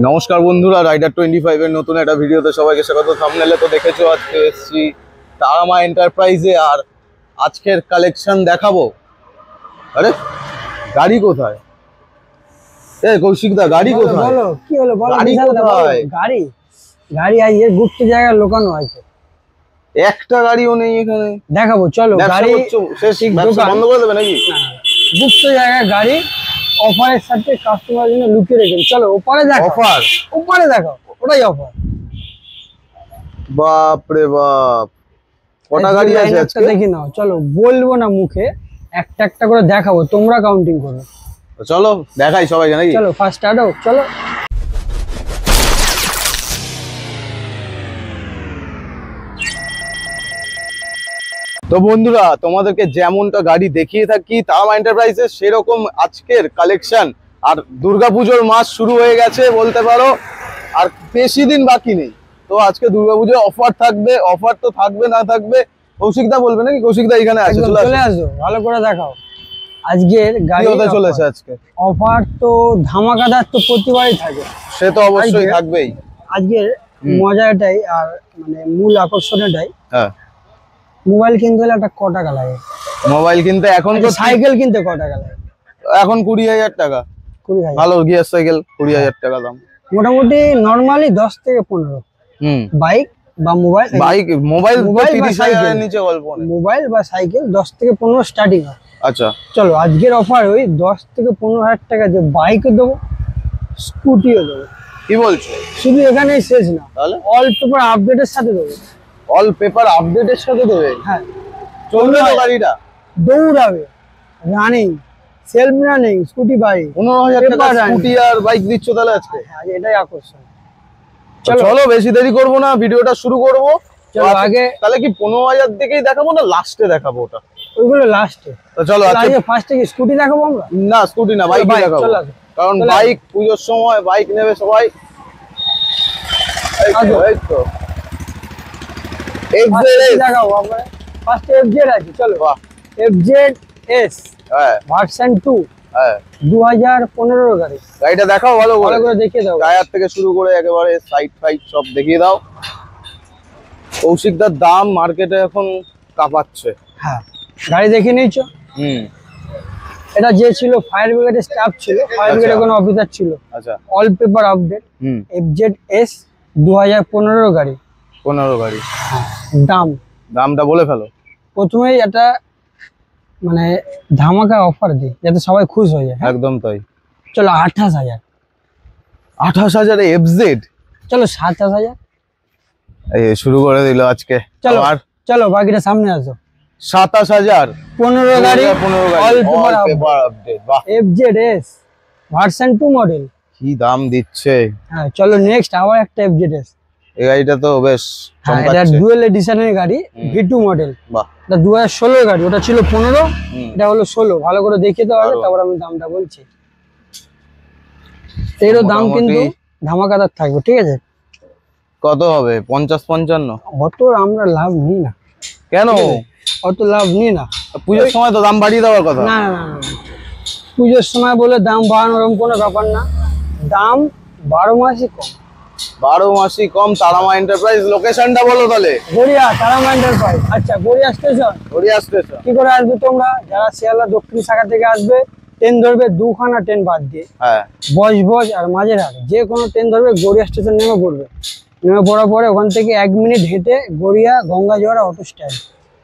নমস্কার বন্ধুরা, রাইডার 25 এর নতুন একটা ভিডিওতে সবাইকে স্বাগত। থাম্বনেলে তো দেখেছো আজকে এসেছি তারামা এন্টারপ্রাইজে, আর আজকের কালেকশন দেখাবো। আরে গাড়ি কোথায়? কৌশিক দা, গাড়ি কোথায়? বলো কি হলো, বলো। গাড়ি কোথায়? গাড়ি গাড়ি আইয়ে গুপ্ত জায়গায় লুকানো আছে। একটা গাড়িও নেই এখানে। দেখাবো, চলো। গাড়ি শেষ, ব্যবসা বন্ধ করে দেবে নাকি? গুপ্ত জায়গায় গাড়ি অফারের সাথে কাস্টমার জন্য লুকিয়ে রেখেছে। চলো ওপারে দেখো। অফার? ওপারে দেখো, ওটাই অফার। বাপ রে বাপ, কটা গাড়ি আছে আজকে? দেখি নাও, চলো। বলবো না মুখে, একটা একটা করে দেখাবো, তোমরা কাউন্টিং করো। চলো দেখাই সবাইকে নাকি? চলো ফার্স্ট স্টার্ট হোক, চলো। তো বন্ধুরা, তোমাদেরকে যেমনটা গাড়ি দেখিয়ে থাকি তারামা এন্টারপ্রাইজে, সেরকম আজকের কালেকশন। আর দুর্গাপুজোর মাস শুরু হয়ে গেছে বলতে পারো, আর বেশি দিন বাকি নেই। তো আজকে দুর্গাপুজোর অফার থাকবে। অফার তো থাকবে না থাকবে, কৌশিকদা বলবে নাকি? কৌশিকদা এখানে আছে, চলে আসো, ভালো করে দেখাও। আজকের গাড়ি হতে চলেছে আজকে অফার তো ধামাকাদার, তো প্রতিবারই থাকে। সে তো অবশ্যই থাকবেই। আজকের মজা এটাই, আর মানে মূল আকর্ষণ এটাই। হ্যাঁ, মোবাইল কিনতে হলে একটা ক টাকা লাগে? মোবাইল কিনতে এখন তো সাইকেল কিনতে ক টাকা লাগে? এখন 20,000 টাকা। 20,000 ভালো গিয়ার সাইকেল 20,000 টাকা দাম। মোটামুটি নরমালি 10 থেকে 15। বাইক বা মোবাইল, মোবাইল 30,000 এর নিচে গল্প নেই। মোবাইল বা সাইকেল 10 থেকে 15 স্টার্টিং হয়। আচ্ছা, চলো আজকের অফার ওই 10 থেকে 15,000 টাকা যে বাইকও দেবো, স্কুটিও দেবো। কি বলছো? শুধু এখানেই শেষ না, তাহলে অল পেপার আপডেটের সাথে দেবো। অল পেপার আপডেটের সাথে দেবে? হ্যাঁ, চলবে তো গাড়িটা? দৌড়াবে, running, self running scooty bike. 15,000 টাকা স্কুটি আর বাইক দিচ্ছ তাহলে আজকে? হ্যাঁ, এটাই আকর্ষণ। চলো বেশি দেরি করবো না, ভিডিওটা শুরু করব। চলো আগে তাহলে কি 15,000 থেকেই দেখাবো না লাস্টে দেখাবো? ওটা ওইগুলো লাস্টে। তো চলো আগে ফার্স্টে কি স্কুটি দেখাবো আমরা? না, স্কুটি না, বাইক দেখাবো। কারণ বাইক পুজোর সময় বাইক নেবে সবাই। এই তো এফজেড দেখাবো আমরা। ফার্স্টে এফজেড আছে, চলো। বাহ, এফজেড এস, হ্যাঁ, ভার্সন 2, হ্যাঁ, 2015 গাড়ি। গাড়িটা দেখাও ভালো করে দেখিয়ে দাও। টায়ার থেকে শুরু করে একেবারে সাইড ফাইড সব দেখিয়ে দাও। কৌশিকদার দাম মার্কেটে এখন কাঁপাচ্ছে। হ্যাঁ, গাড়ি দেখে নিয়েছো? এটা যে ছিল ফায়ার ব্রিগেডের স্টাফ ছিল, ফায়ার ব্রিগেডের কোনো অফিসার ছিল। আচ্ছা, all paper update. FZ S 2015 গাড়ি। 15 গাড়ি। দামটা বলে ফেলো। প্রথমেই একটা মানে ধামাকা অফার দিই যাতে সবাই খুশ হয়ে যায়। একদম তাই। চলো 28,000। 28,000 এফজেড? চলো 27,000। এই শুরু করে দিল আজকে। চলো চলো বাকিটা সামনে আসো। 27,000 15 গাড়ি, অল পেপার আপডেট। বাহ, এফজেড এস ভার্সন 2 মডেল। কি দাম দিচ্ছে! হ্যাঁ, চলো নেক্সট আবার একটা এফজেড এস। এই গাড়িটা তো বেশ চমৎকার। এটা ডুয়েল এডিশনের গাড়ি, V2 মডেল। বাহ, এটা 2016 গাড়ি, ওটা ছিল 15, এটা হলো 16। ভালো করে দেখিয়ে দেওয়া হবে, তারপর আমি দামটা বলছি। এরও দাম কিন্তু ধামাকাদার থাকবে, ঠিক আছে? কত হবে? 50-55? অত আমরা লাভ নিই না। কেন? অত লাভ নিই না। পুজোর সময় তো দাম বাড়িয়ে দেওয়ার কথা। না না না, পুজোর সময় বলে দাম বাড়ানোর কোনো ব্যাপার না। দাম 12 মাসই কম। 12 মাসই কম। তারামা এন্টারপ্রাইজ লোকেশনটা বলো তাহলে। গড়িয়া তারামা এন্টারপ্রাইজ। আচ্ছা, গড়িয়া স্টেশন। গড়িয়া স্টেশন। কি করে আসবে তোমরা? যারা শিয়ালদা দক্ষিণ শাখা থেকে আসবে, ট্রেন ধরবে, দুখানা ট্রেন বাদ দিয়ে। হ্যাঁ, বজবজ আর মাঝেরহাট যে কোনো ট্রেন ধরবে, গড়িয়া স্টেশন নেমে পড়বে। নেমে পড়ার পরে ওখান থেকে 1 মিনিট হেঁটে গড়িয়া গঙ্গাজোয়ারা অটো স্ট্যান্ড।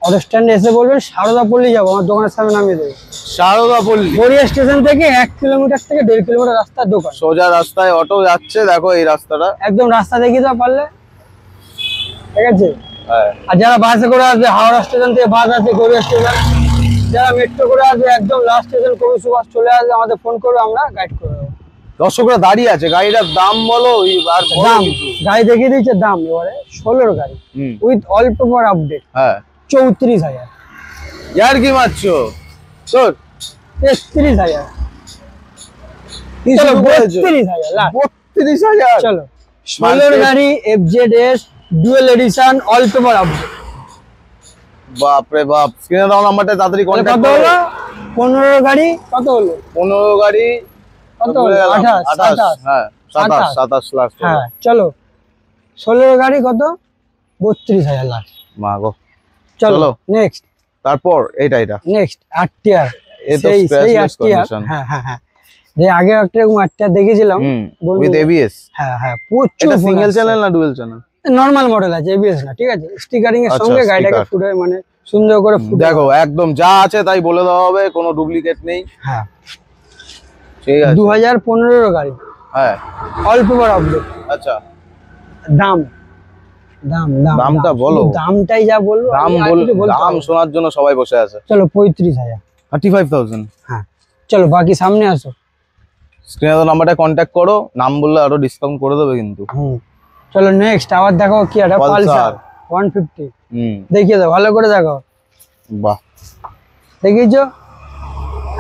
অটো স্ট্যান্ডে এসে বলবেন সারদাপল্লী যাবো, আমার দোকানের সামনে নামিয়ে দেবে। সারদাপল্লী গড়িয়া স্টেশন থেকে 1 কিলোমিটার থেকে 1.5 কিলোমিটার রাস্তার দোকান। সোজা রাস্তায় অটো যাচ্ছে, দেখো এই রাস্তাটা একদম রাস্তা দেখিয়ে দাও পারলে, ঠিক আছে? হ্যাঁ। আর যারা বাসে করে আসবে, হাওড়া স্টেশন থেকে বাস আছে গড়িয়া স্টেশন। যারা মেট্রো করে আসবে, একদম লাস্ট স্টেশন কবি সুভাষ চলে আসবে, আমাদের ফোন করবে, আমরা গাইড করে দেবো। দর্শকরা দাঁড়িয়ে আছে, গাড়িটার দাম বলো। আর দাম গাড়ি দেখিয়ে দিচ্ছে। দাম এবারে 16 গাড়ি উইথ অল পেপার আপডেট। হ্যাঁ, 34,000। ইয়ার কি মারছো? তোর 33,000। চলো 32,000। 32,000। চলো 16 গাড়ি, FZ S, dual edition, all paper update. বাপ রে বাপ, স্ক্রিনে দাও নাম্বারটা, তাড়াতাড়ি কন্টাক্ট করো। কত হলো? 15 গাড়ি কত হলো? 15 গাড়ি কত হলো? 28। হ্যাঁ, 27 লাখ। হ্যাঁ চলো 16 গাড়ি কত 32,000 লাখ। মা গো। চলো নেক্সট। তারপর এটা নেক্সট আরটিআর, এ তো সেই স্ক্র্যাচলেস আরটিআর। কন্ডিশন। হ্যাঁ যে আগে একটা এরকম আরটিআর দেখেছিলাম উইথ এবিএস। হ্যাঁ প্রচুর। এটা সিঙ্গেল চ্যানেল না ডুয়াল চ্যানেল? নরমাল মডেল আছে, এবিএস না, ঠিক আছে। স্টিকারিং এর আচ্ছা, সঙ্গে গাড়িটাকে sticker। ফুটে মানে সুন্দর করে ফুটে। দেখো একদম যা আছে তাই বলে দেওয়া হবে, কোনো ডুপ্লিকেট নেই। হ্যাঁ ঠিক আছে। 2015 গাড়ি। হ্যাঁ অল পেপার আপডেট। আচ্ছা দাম দাম দাম দামটা বলো। শুধু দামটাই যা বলবো, দাম আমি আর বল, কিছু বলতে দাম পারবো না। শোনার জন্য সবাই বসে আছে। চলো 35,000। 35,000। হ্যাঁ চলো বাকি সামনে আসো। স্ক্রিনে তো নাম্বারটা কন্ট্যাক্ট করো, নাম বললে আরো ডিসকাউন্ট করে দেবে কিন্তু। চলো নেক্সট আবার দেখো কি একটা পালসার 150। দেখিয়ে দাও ভালো করে দেখো। বাহ, দেখিয়েছো?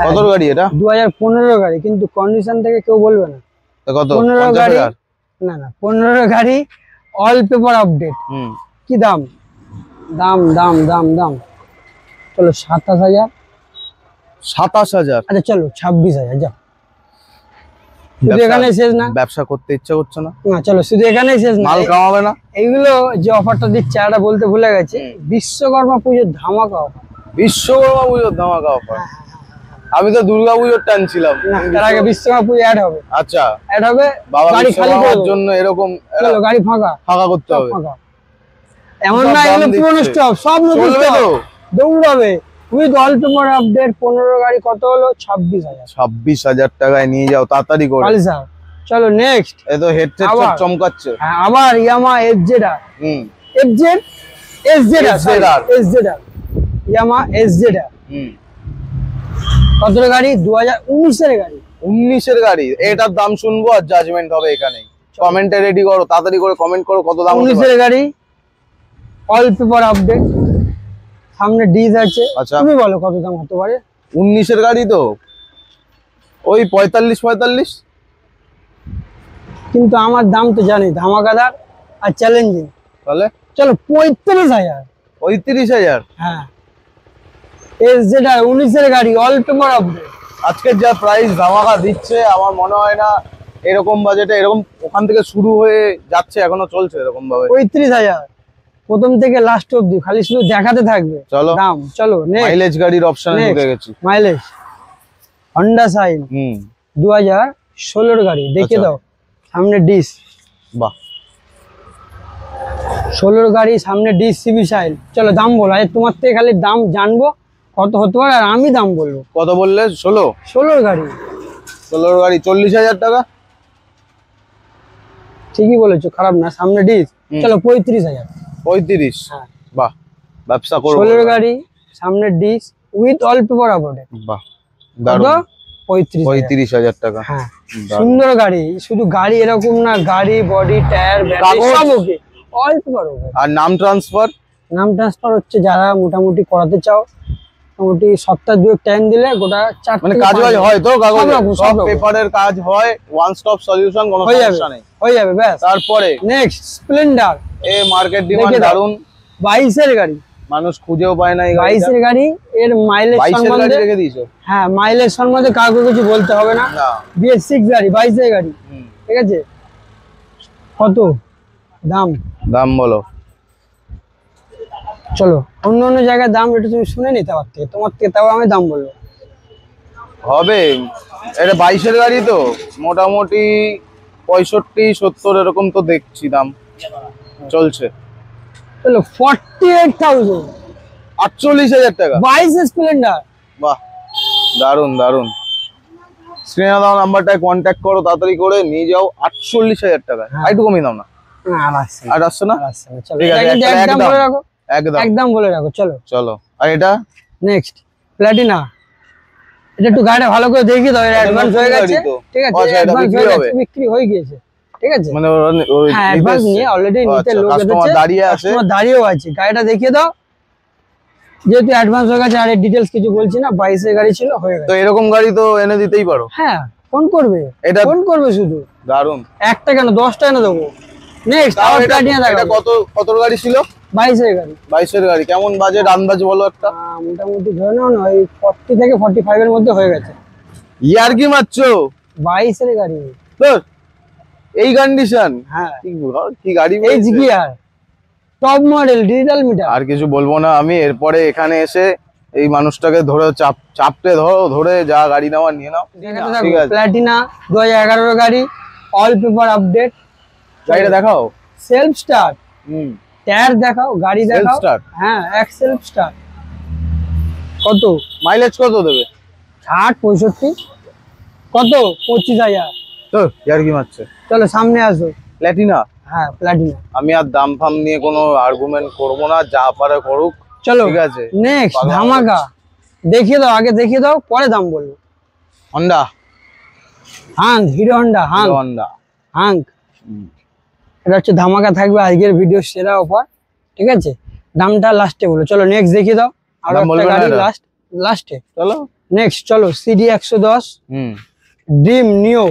কত গাড়ি এটা? 2015 গাড়ি, কিন্তু কন্ডিশন থেকে কেউ বলবে না। তো কত? 15 গাড়ি 50,000? না 15 গাড়ি অল পেপার আপডেট। কি দাম দাম দাম দাম দাম চলো 27,000। 27,000? আচ্ছা চলো 26,000 যাও। শুধু এখানে শেষ না, ব্যবসা করতে ইচ্ছা করছে না? না চলো শুধু এখানেই শেষ না, মাল কামাবে না? এইগুলো যে অফারটা দিচ্ছে এটা বলতে ভুলে গেছে, বিশ্বকর্মা পুজোর ধামাকা অফার। বিশ্বকর্মা পুজোর ধামাকা অফার? আমি তো দুর্গা পুজোর টানছিলাম। না তার আগে বিশ্বকর্মা পুজো অ্যাড হবে। আচ্ছা অ্যাড হবে, বাবা গাড়ি খালি করে বিশ্বকর্মার দেবো। জন্য এরকম চলো গাড়ি ফাঁকা ফাঁকা করতে সব হবে। ফাঁকা। এমন সব না দাম এগুলো পুরনো দিচ্ছে। স্টক, সব নতুন চলবে স্টক, তো? দৌড়াবে। উইথ অল পেপার আপডেট 15 গাড়ি কত হলো 26,000। 26,000 টাকায় নিয়ে যাও তাড়াতাড়ি করে। পালসার। চলো নেক্সট। এ তো হেডসেট আবার। চমকাচ্ছে। হ্যাঁ আবার ইয়ামা এফজেডআর। এফজেড এসজেডআর এসজেডআর ইয়ামা এসজেডআর। কত গাড়ি? 2019 এর গাড়ি। 19 এর গাড়ি, এটার দাম শুনবো আর জাজমেন্ট হবে এখানেই। কমেন্টে রেডি করো, তাড়াতাড়ি করে কমেন্ট করো কত দাম হতে 19 পারে। এর গাড়ি অল পেপার আপডেট, সামনে ডিজ আছে। আচ্ছা। তুমি বলো কত দাম হতে পারে? 19 এর গাড়ি তো ওই 45। কিন্তু আমার দাম তো জানি ধামাকাদার আর চ্যালেঞ্জিং। তাহলে চলো 35,000। 35,000? হ্যাঁ এসজেডআর 19 এর গাড়ি অল পেপার আপডেট। আজকে যা প্রাইস ধামাকা দিচ্ছে আমার মনে হয় না এরকম বাজেটে এরকম ওখান থেকে শুরু হয়ে যাচ্ছে, এখনো চলছে এরকম ভাবে। 35,000 প্রথম থেকে লাস্ট অবধি, খালি শুধু দেখাতে থাকবে চলো দাম। চলো মাইলেজ গাড়ির অপশনে ঢুকে গেছি। মাইলেজ হন্ডা সাইন 2016 গাড়ি, দেখিয়ে আচ্ছা। দাও সামনে ডিস। বাহ 16 গাড়ি সামনে ডিস সিবি সাইল। চলো দাম বলো, আজ তোমার থেকে খালি দাম জানবো কত হতে পারে, আর আমি দাম বলবো। কত বললে? 16 গাড়ি 16 গাড়ি 40,000 টাকা। ঠিকই বলেছো, খারাপ না। সামনে ডিস চলো 35,000। 35? হ্যাঁ বাহ, ব্যবসা করবো। 16 গাড়ি সামনে disc with all paper update. বাহ কত? দারুণ। 35,000। 35,000 টাকা। হ্যাঁ দারুণ। সুন্দর গাড়ি, শুধু গাড়ি এরকম না, গাড়ি বডি টায়ার ব্যাটারি কাগজ? সব ওকে, অল পেপার ওকে। আর নাম ট্রান্সফার? নাম ট্রান্সফার হচ্ছে যারা মোটামুটি করাতে চাও, মোটামুটি সপ্তাহ 2 টাইম দিলে গোটা 4 মানে কাজ বাজ হয় তো? কাগজ সব রকম, সব সব রকম। পেপারের কাজ হয়, ওয়ান স্টপ সলিউশন, কোনো হয়ে যাবে সমস্যা নেই। হয়ে যাবে ব্যাস। তারপরে next Splendor a market demand দেখে দাও। দারুন, 22 এর গাড়ি। মানুষ খুঁজেও পায় না এই 22 গাড়িটা। এর গাড়ি, এর মাইলেজ 22 এর গাড়ি সম্বন্ধে, রেখে দিয়েছো? হ্যাঁ মাইলেজ সম্বন্ধে কাউকে কিছু বলতে হবে না। না। BS6 গাড়ি 22 এর গাড়ি, ঠিক আছে। কত দাম? দাম বলো। চলো অন্য অন্য জায়গায় দাম একটু তুমি শুনে নিতে আমার থেকে, তোমার থেকে, তাও আমি দাম বলবো। হবে এটা 22 এর গাড়ি তো মোটামুটি 65-70 এরকম তো দেখছি দাম চলছে। চলো 48,000। 48,000 টাকা? 22 স্প্লেন্ডার। বাহ দারুন দারুন। স্ক্রিনে দাও নাম্বারটায় কন্ট্যাক্ট করো, তাড়াতাড়ি করে নিয়ে যাও। 48,000 টাকা, আর একটু কমিয়ে দাও না। না আর আসছে না, আর আসছে না? আর আসছে না। চলো ঠিক আছে, এটা কিন্তু একটা একদম একদম। বলে রাখো, একদম একদম বলে রাখো। চলো চলো। আর এটা? নেক্সট প্ল্যাটিনা। এটা একটু গাড়িটা ভালো করে দেখিয়ে দাও, এটা অ্যাডভান্স হয়ে নতুন গেছে, গাড়ি তো। ঠিক আছে। আচ্ছা, এটা অ্যাডভান্স বিক্রি হয়ে হবে? গেছে, বিক্রি হয়ে গিয়েছে, ঠিক আছে। মানে হ্যাঁ অ্যাডভান্স নিয়ে অলরেডি নিতে লোক কাস্টমার এসেছে, দাঁড়িয়ে আছে। কাস্টমার দাঁড়িয়েও আছে। গাড়িটা দেখিয়ে দাও, যেহেতু অ্যাডভান্স হয়ে গেছে। আর এর ডিটেলস কিছু বলছি না, 22 এর গাড়ি ছিল, হয়ে তো গেছে। এরকম গাড়ি তো এনে দিতেই পারো। হ্যাঁ ফোন করবে, এটা ফোন করবে শুধু। দারুন। একটা কেন 10টা এনে দেবো। নেক্সট তাও আবার এটা প্ল্যাটিনা এটা দেখো, কত গাড়ি ছিল? 22 এর গাড়ি। 22 এর গাড়ি কেমন বাজেট আন্দাজ বলো একটা? মোটামুটি ধরে নাও না, ওই 40 থেকে 45 এর মধ্যে হয়ে গেছে। ইয়ার কি মারছো? 22 এর গাড়ি। ধর এই কন্ডিশন? হ্যাঁ কি গাড়ি এই জিগিয়ার টপ মডেল ডিজিটাল মিটার। আর কিছু বলবো না আমি। এরপরে এখানে এসে এই মানুষটাকে ধরে চাপটে ধরে যা গাড়ি নেওয়া নিয়ে নাও। ঠিক আছে, প্ল্যাটিনা 2011 গাড়ি, অল পেপার আপডেট। গাড়িটা দেখাও। Self start. টায়ার দেখাও, গাড়ি দেখাও। হ্যাঁ এক সেলফ স্টার্ট। কত মাইলেজ কত দেবে? 60-65। কত? 25,000। তো ইয়ার কি মারছে? চলো সামনে আসো। প্ল্যাটিনা? হ্যাঁ প্ল্যাটিনা। আমি আর দাম ফাম নিয়ে কোনো আর্গুমেন্ট করবো না, যা পারে করুক। চলো ঠিক আছে, নেক্সট ধামাকা দেখিয়ে দাও, আগে দেখিয়ে দাও পরে দাম বলবো। Honda hunk, hero Honda hunk. Honda hunk, এটা হচ্ছে ধামাকা থাকবে আজকের ভিডিও সেরা অফার। ঠিক আছে, দামটা লাস্টে বলো। চলো নেক্সট দেখিয়ে দাও। আর একটা গাড়ি লাস্টে। চলো নেক্সট চলো CD 110 ড্রিম নিও।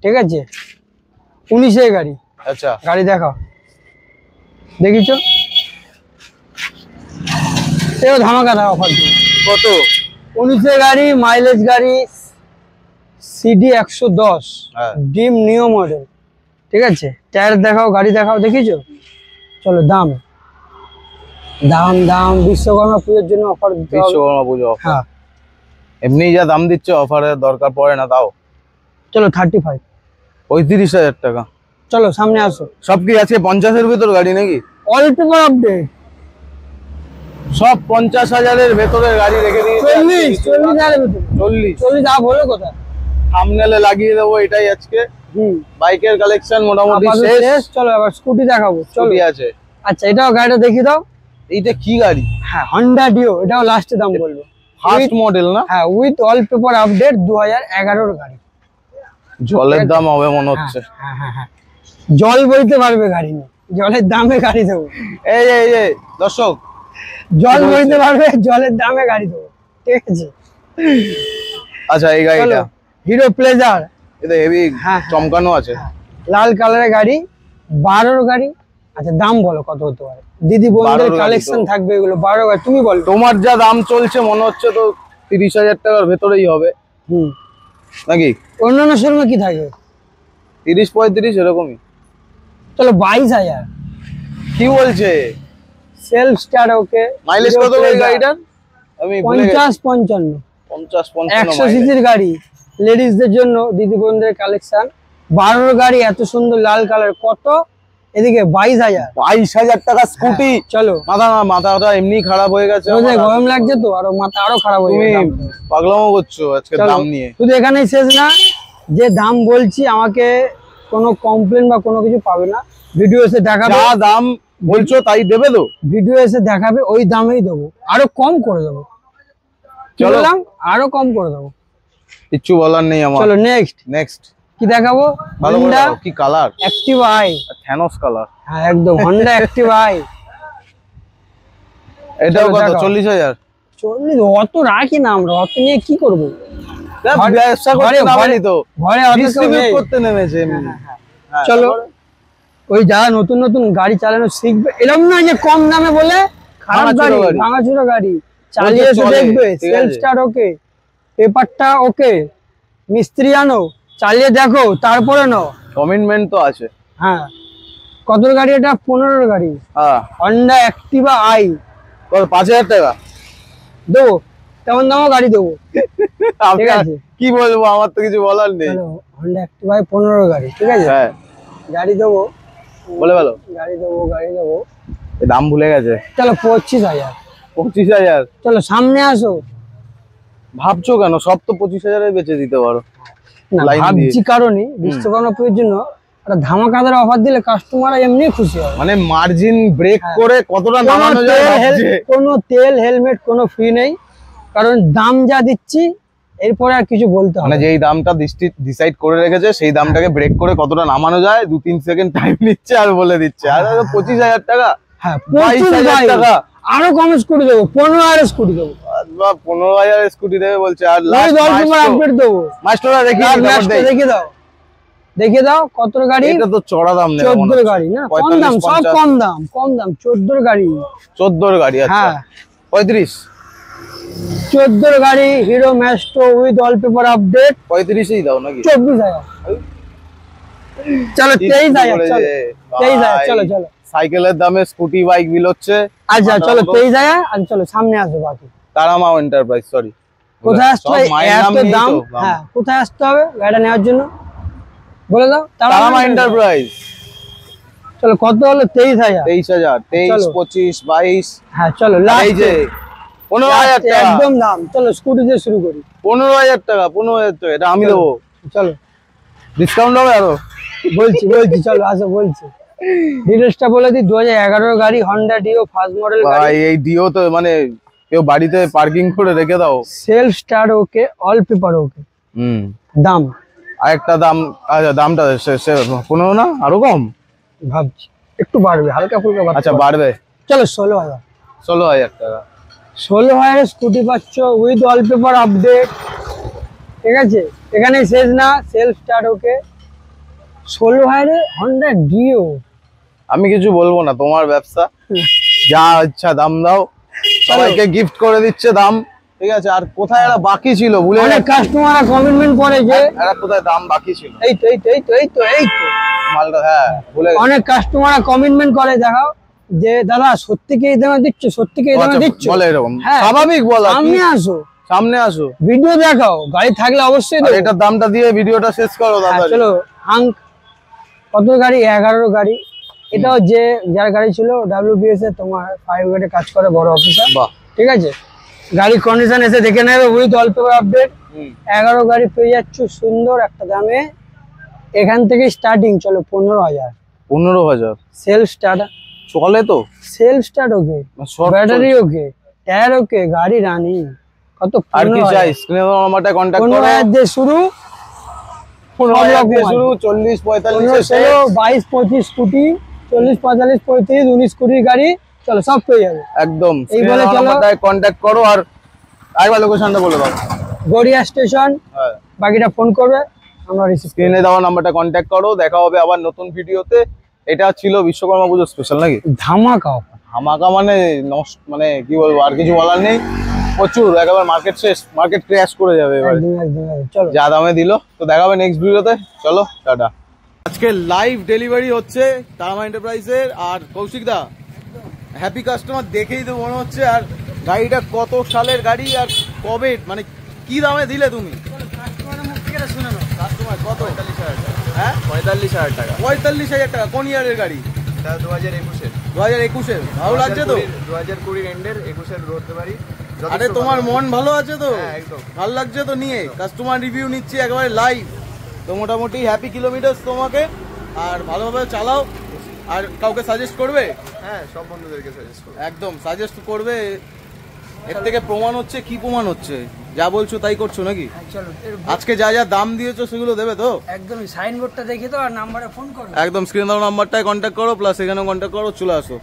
ঠিক আছে, 19 গাড়ি। আচ্ছা গাড়ি দেখাও, দেখিছো? এও ধামাকা দাও অফার। কত? 19 গাড়ি, মাইলেজ গাড়ি, CD 110 ড্রিম নিও মডেল। ঠিক আছে, টায়ার দেখাও, গাড়ি দেখাও, দেখিছো? চলো দাম দাম দাম বিশ্বকর্মা পুজোর জন্য অফার দিতে হবে। বিশ্বকর্মা পুজো অফার? হ্যাঁ এমনি যা দাম দিচ্ছে অফারের দরকার পড়ে না তাও। চলো 35। 35,000 টাকা। চলো সামনে আসো। সব কি আছে 50-এর ভিতর গাড়ি নাকি? All paper update. সব 50,000-এর ভেতরের গাড়ি রেখে দিয়েছে। 40,000-এর ভিতরে। 40 আপ হলো কোথায়? থাম্বনেলে লাগিয়ে দেবো এটাই আজকে। বাইকের কালেকশন মোটামুটি শেষ। চলো এবার স্কুটি দেখাবো। চলো আছে। আচ্ছা এটাও গাড়িটা দেখিয়ে দাও। এইটা কি গাড়ি? হ্যাঁ হন্ডা ডিও। এটাও লাস্টে দাম বলবো। ফার্স্ট মডেল না? হ্যাঁ উইথ অল পেপার আপডেট 2011-এর গাড়ি। জলের দাম হবে মনে হচ্ছে। হ্যাঁ হ্যাঁ হ্যাঁ, জল বইতে পারবে গাড়ি নিয়ে, জলের দামে গাড়ি দেবো। এই দর্শক, জল বইতে পারবে, জলের দামে গাড়ি দেবো। ঠিক আছে। আচ্ছা এই গাড়িটা হিরো প্লেজার। এটা হেভি চমকানো আছে। লাল কালারের গাড়ি, 12-এর গাড়ি। আচ্ছা দাম বলো কত হতে পারে? দিদি বোনদের কালেকশন থাকবে এগুলো। 12 গাড়ি তুমি বলো। তোমার যা দাম চলছে মনে হচ্ছে তো 30,000 টাকার ভেতরেই হবে নাকি? অন্যান্য শোরুমে কি থাকে? 30-35 এরকমই। চলো 22,000। কি বলছে? Self start. ওকে, মাইলেজ কত এই গাড়িটার? আমি 50-55। 50-55 100 সিসির গাড়ি, লেডিসদের জন্য দিদি বোনদের কালেকশন। 12-এর গাড়ি, এত সুন্দর লাল কালার। কত? এদিকে 22,000। 22,000 টাকা স্কুটি। চলো মাথাটা এমনি খারাপ হয়ে গেছে। গরম লাগছে তো, আরো মাথা আরো খারাপ হয়ে গেছে। তুমি পাগলামো করছো আজকে দাম নিয়ে। শুধু এখানেই শেষ না, যে দাম বলছি আমাকে কোনো কমপ্লেন বা কোনো কিছু পাবে না। ভিডিও এসে দেখাবে, যা দাম বলছো তাই দেবে তো? ভিডিও এসে দেখাবে, ওই দামেই দেবো, আরো কম করে দেবো। চলো আরো কম করে দেবো, কিচ্ছু বলার নেই আমার। চলো নেক্সট কি দেখাবো? হন্ডা কি colour? Active I, Thanos colour. হ্যাঁ একদম হন্ডা অ্যাক্টিভ আই। এটাও কত? 40,000। 40 অত রাখি না আমরা, অত নিয়ে কি করবো? ব্যবসা করতে নামেনি তো, ঘরে ডিস্ট্রিবিউট করতে নেমেছে এমনি। চলো ওই যারা নতুন নতুন গাড়ি চালানো শিখবে, এরকম না যে কম দামে বলে খারাপ গাড়ি, ভাঙাচোরা গাড়ি চালিয়ে এসে দেখবে সেলফ স্টার্ট ওকে, পেপারটা ওকে, মিস্ত্রি আনো, চালিয়ে দেখো, তারপরে নাও। কমিটমেন্ট তো আছে। হ্যাঁ কত গাড়ি এটা? 15-এর গাড়ি। হ্যাঁ হন্ডা অ্যাক্টিভা আই। কত? 5,000 টাকা দেবো, তেমন দামও গাড়ি দেবো। ঠিক আছে, কি বলবো, আমার তো কিছু বলার নেই। হন্ডা অ্যাক্টিভা আই 15-এর গাড়ি। ঠিক আছে, হ্যাঁ গাড়ি দেবো, বলে ভালো গাড়ি দেবো। দাম ভুলে গেছে। চলো 25,000। 25,000? চলো সামনে আসো। ভাবছো কেন? সব তো 25,000-এ বেচে দিতে পারো। না ভাবছি কারণই বিশ্বকর্মা পুজোর জন্য একটা ধামাকাদার অফার দিলে কাস্টমাররা এমনি খুশি হবে। মানে মার্জিন ব্রেক করে কতটা নামানো যায়। কোনো তেল হেলমেট কোনো ফ্রি নেই, কারণ দাম যা দিচ্ছি এরপরে আর কিছু বলতে হবে। মানে যেই দামটা ডিসাইড করে রেখেছে সেই দামটাকে ব্রেক করে কতটা নামানো যায় 2-3 সেকেন্ড টাইম নিচ্ছে আর বলে দিচ্ছে। আর 25,000 টাকা? হ্যাঁ 25,000 টাকা। আরো কম স্কুটি দেবো, 15,000 স্কুটি দেবো। 15,000 স্কুটি দেবে বলছে। আর আপডেট দেবো। মাস্টাররা দেখিয়ে দাও কত গাড়ি। এটা তো চড়া দাম নেই। 14-এর গাড়ি না, কম দাম, সব কম দাম। 14-এর গাড়ি। 14-এর গাড়ি? আচ্ছা 35। 14-এর গাড়ি, Hero Maestro with all paper update. 35-এই দাও নাকি? 24,000। চলো 23,000, চলো 23,000, চলো চলো। সাইকেলের দামে স্কুটি বাইক বিল হচ্ছে। আচ্ছা চলো 23,000, আর চলো সামনে আসো বাকি। তারামা এন্টারপ্রাইজ, সরি কোথায় আসতে হবে এত দাম? হ্যাঁ কোথায় আসতে হবে গাড়িটা নেওয়ার জন্য বলে দাও। তারামা এন্টারপ্রাইজ। চলো কত হলো? 23,000, 23,000, 23, 25, 22। হ্যাঁ চলো এই যে 15,000 টাকা একদম দাম। চলো স্কুটি দিয়ে শুরু করি। 15,000 টাকা, 15,000 টাকা, এটা আমি দেবো। চলো ডিসকাউন্ট হবে আরো? বলছি চলো আসো বলছি। ডিটেলসটা বলে দিই, 2011 গাড়ি, হন্ডা ডিও ফার্স্ট মডেল গাড়ি। ভাই এই ডিও তো মানে কেউ বাড়িতে পার্কিং করে রেখে দাও। সেলফ স্টার্ট ওকে, অল পেপার ওকে। দাম আরেকটা দাম, আচ্ছা দামটা 15 না আরো কম? ভাবছি একটু বাড়বে, হালকা ফুলকা বাড়বে। আচ্ছা বাড়বে। চলো 16,000, 16,000 টাকা। 16,000 স্কুটি পাচ্ছ উইথ অল পেপার আপডেট। ঠিক আছে, এখানে শেষ না, সেলফ স্টার্ট ওকে। 16,000 হন্ডা ডিও। আমি কিছু বলবো না, তোমার ব্যবসা, যা ইচ্ছা দাম দাও, সবাইকে গিফট করে দিচ্ছে দাম। ঠিক আছে, আর কোথায় এরা বাকি ছিল ভুলে অনেক কাস্টমার কমিটমেন্ট করে যে এরা কোথায় দাম বাকি ছিল। এই তো মালটা, হ্যাঁ ভুলে অনেক কাস্টমার কমিটমেন্ট করে, দেখাও যে দাদা সত্যি কি এই দামে দিচ্ছ, সত্যি কি এই দামে দিচ্ছ, বলে এরকম। হ্যাঁ স্বাভাবিক বলা, সামনে আসো, সামনে আসো, ভিডিও দেখাও, গাড়ি থাকলে অবশ্যই দেবো। এটার দামটা দিয়ে ভিডিওটা শেষ করো দাদা। চলো আঙ্ক কত গাড়ি? 11 গাড়ি। এটাও যে যার গাড়ি ছিল WBS এ তোমার 5 গ্রেডে কাজ করে, বড় অফিসার। বাহ, ঠিক আছে, গাড়ি কন্ডিশন এসে দেখে নেবে উইথ অল পেপার আপডেট। 11 গাড়ি পেয়ে যাচ্ছ সুন্দর একটা দামে। এখান থেকে স্টার্টিং চলো 15,000। 15,000 সেলফ স্টার্ট চলে তো? সেলফ স্টার্ট ওকে, ব্যাটারি ওকে, টায়ার ওকে, গাড়ি রানিং। কত? আর কি চাই? স্ক্রিনে নাম্বারটা কন্টাক্ট করো। 15,000 দিয়ে শুরু, 15,000 দিয়ে শুরু, 40, 45, 16, 22, 25 স্কুটি, 40, 45, 35, 19 স্কুটির গাড়ি, চলো সব পেয়ে যাবে একদম। এই বলে চলো নাম্বারটায় কন্টাক্ট করো। আর আরেকবার লোকেশনটা বলে দাও। গড়িয়া স্টেশন। হ্যাঁ, বাকিটা ফোন করবে, আমরা রিসিভ। স্ক্রিনে দেওয়া নাম্বারটা কন্টাক্ট করো। দেখা হবে আবার নতুন ভিডিওতে। এটা ছিল বিশ্বকর্মা পুজো স্পেশাল নাকি? ধামাকা অফার। ধামাকা মানে নষ্ট, মানে কি বলবো, আর কিছু বলার নেই। প্রচুর, একেবারে মার্কেট শেষ, মার্কেট ক্র্যাশ করে যাবে এবারে চলো যা দামে দিল। তো দেখা হবে নেক্সট ভিডিওতে। চলো টাটা। আজকে লাইভ ডেলিভারি হচ্ছে তারামা এন্টারপ্রাইজের। আর কৌশিক দা হ্যাপি কাস্টমার, দেখেই তো মনে হচ্ছে। আর গাড়িটা কত সালের গাড়ি আর কবে, মানে কি দামে দিলে তুমি? কাস্টমার কত? 45,000 টাকা। হ্যাঁ 45,000 টাকা। 45,000 টাকা। কোন ইয়ারের গাড়ি? 2021-এর। 2021-এর। ভালো লাগছে তো? 2020 এন্ডের 21-এর ধরতে পারি। আরে তোমার মন ভালো আছে তো? হ্যাঁ, একদম। ভালো লাগছে তো নিয়ে? কাস্টমার রিভিউ নিচ্ছি একেবারে লাইভ। তো মোটামুটি হ্যাপি কিলোমিটার্স তোমাকে। আর ভালোভাবে চালাও। আর কাউকে সাজেস্ট করবে? হ্যাঁ, সব বন্ধুদেরকে সাজেস্ট করব। একদম সাজেস্ট করবে। এর থেকে প্রমাণ হচ্ছে, কি প্রমাণ হচ্ছে? যা বলছো তাই করছো নাকি? চলো আজকে যা যা দাম দিয়েছো সেগুলো দেবে তো? একদমই সাইনবোর্ডটা দেখে তো, আর নাম্বারে ফোন করো। একদম স্ক্রিন নাম্বারটায় কন্ট্যাক্ট করো, প্লাস এখানেও কন্ট্যাক্ট করো, চলে আসো।